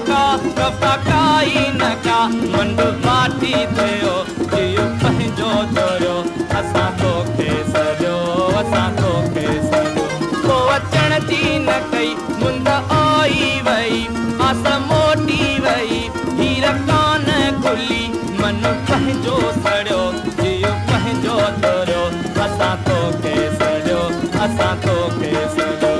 का कपा काई न का मंडो पाटी थियो जियो पंहिंजो थोरो असां तोखे सॼो असां तोखे सॼो को अचण जी न कई मुंद आई वई आस मोटी वई हीर कान खुली मन पंहिंजो सड़ियो जियो पंहिंजो थोरो असां तोखे सॼो असां तोखे सॼो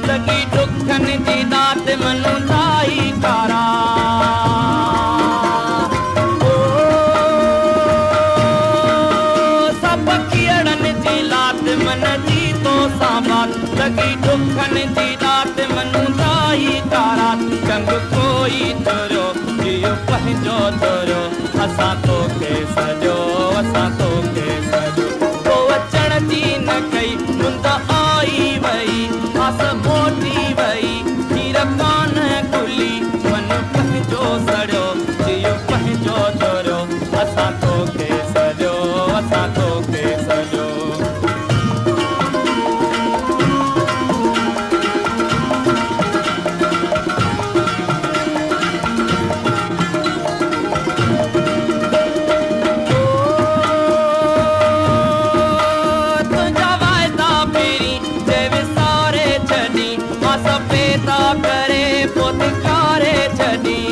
लगी दुखन जी दात मनु ताई कारा सब कियड़न जी लात मन जी तो साबात लगी दुखन जी दात मनु ताई कारा चंग कोई तोरो जियो पंहिंजो तोरो असां तोखे सॼो असां तोखे सॼो को अचण जी न कई मुंद आई वई आस मोटी वई हीर कान खुली मन पंहिंजो सड़ियो जियो पंहिंजो थोरो असां तोखे सॼो असां तोखे सॼो सपेता करे पुतकारे छड़ी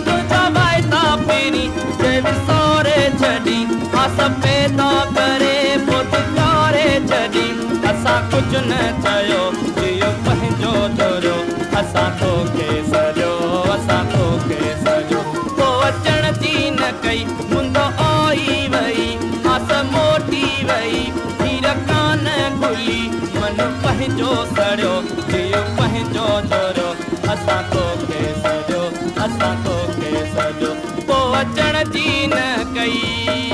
तुझा वायदा पेरी जब सारे छड़ी सपेता करे पुतकारे छड़ी असां कुछ न चयो जियो पंहिंजो थोरो असां तोखे सॼो असां तोखे सॼो को अचण जी न कई मुंद आई वई आस मोटी वई कान खुली मन पंहिंजो सड़ियो जियो पंहिंजो थोरो असां तोखे सॼो असां तोखे सॼो को अचण जी न कई।